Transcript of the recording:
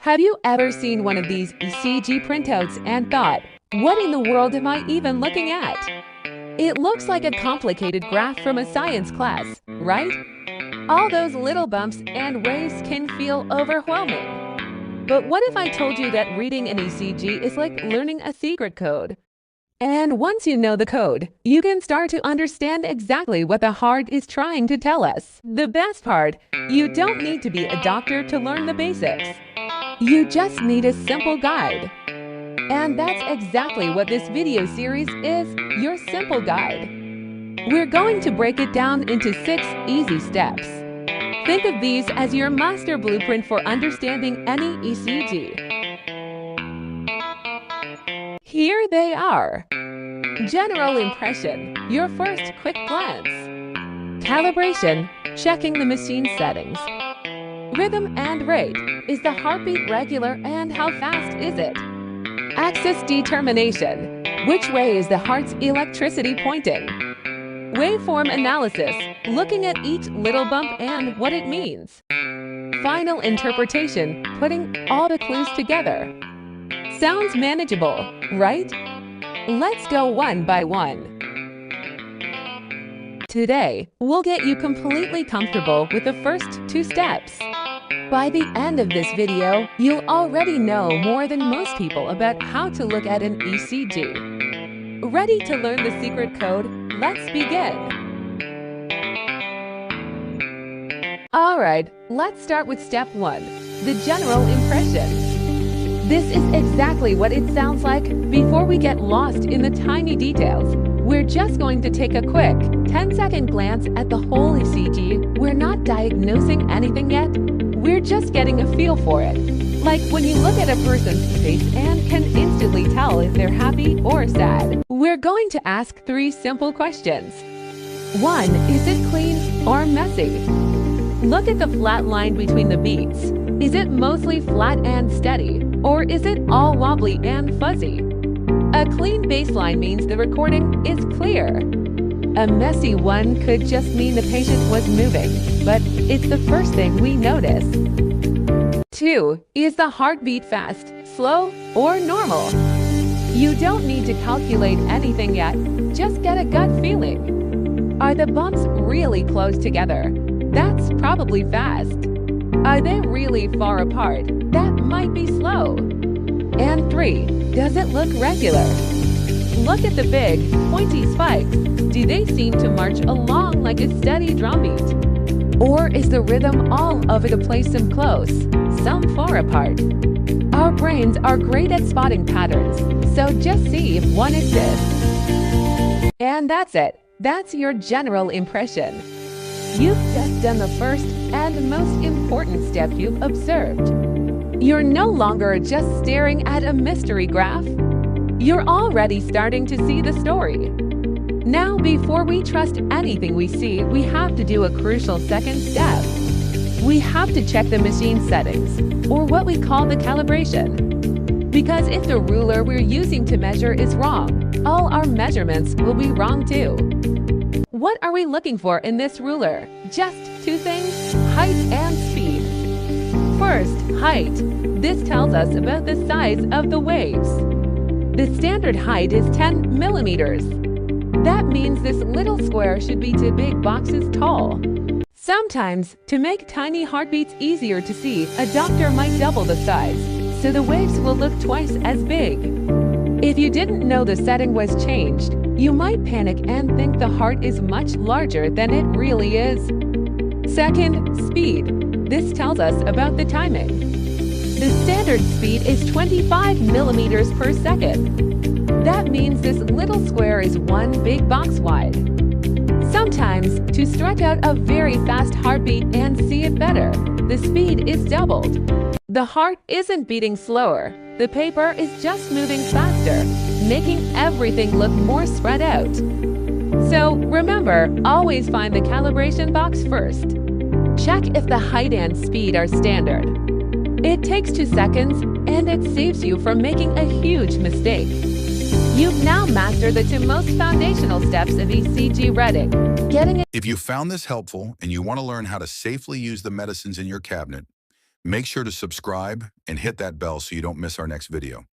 Have you ever seen one of these ECG printouts and thought, what in the world am I even looking at? It looks like a complicated graph from a science class, right? All those little bumps and waves can feel overwhelming. But what if I told you that reading an ECG is like learning a secret code? And once you know the code, you can start to understand exactly what the heart is trying to tell us. The best part, you don't need to be a doctor to learn the basics. You just need a simple guide. And that's exactly what this video series is, your simple guide. We're going to break it down into 6 easy steps. Think of these as your master blueprint for understanding any ECG. Here they are. General impression, your first quick glance. Calibration, checking the machine settings. Rhythm and rate, is the heartbeat regular and how fast is it? Axis determination, which way is the heart's electricity pointing? Waveform analysis, looking at each little bump and what it means. Final interpretation, putting all the clues together. Sounds manageable, right? Let's go one by one. Today, we'll get you completely comfortable with the first 2 steps. By the end of this video, you'll already know more than most people about how to look at an ECG. Ready to learn the secret code? Let's begin! Alright, let's start with step 1, the general impression. This is exactly what it sounds like before we get lost in the tiny details. We're just going to take a quick 10-second glance at the whole ECG. We're not diagnosing anything yet. We're just getting a feel for it. Like when you look at a person's face and can instantly tell if they're happy or sad. We're going to ask 3 simple questions. 1. Is it clean or messy? Look at the flat line between the beats. Is it mostly flat and steady, or is it all wobbly and fuzzy? A clean baseline means the recording is clear. A messy one could just mean the patient was moving, but it's the first thing we notice. 2. Is the heartbeat fast, slow, or normal? You don't need to calculate anything yet, just get a gut feeling. Are the bumps really close together? That's probably fast. Are they really far apart? That might be slow. And 3. Does it look regular? Look at the big, pointy spikes. Do they seem to march along like a steady drumbeat? Or is the rhythm all over the place, some close, some far apart? Our brains are great at spotting patterns, so just see if one exists. And that's it. That's your general impression. You've just done the first and most important step you've observed. You're no longer just staring at a mystery graph. You're already starting to see the story. Now, before we trust anything we see, we have to do a crucial second step. We have to check the machine settings, or what we call the calibration. Because if the ruler we're using to measure is wrong, all our measurements will be wrong too. What are we looking for in this ruler? Just 2 things, height and speed. First, height. This tells us about the size of the waves. The standard height is 10 millimeters. That means this little square should be 2 big boxes tall. Sometimes, to make tiny heartbeats easier to see, a doctor might double the size, so the waves will look twice as big. If you didn't know the setting was changed, you might panic and think the heart is much larger than it really is. Second, speed. This tells us about the timing. The standard speed is 25 millimeters per second. That means this little square is 1 big box wide. Sometimes, to strike out a very fast heartbeat and see it better, the speed is doubled. The heart isn't beating slower. The paper is just moving faster, making everything look more spread out. So remember, always find the calibration box first. Check if the height and speed are standard. It takes 2 seconds, and it saves you from making a huge mistake. You've now mastered the 2 most foundational steps of ECG reading. getting it. If you found this helpful and you want to learn how to safely use the medicines in your cabinet, make sure to subscribe and hit that bell so you don't miss our next video.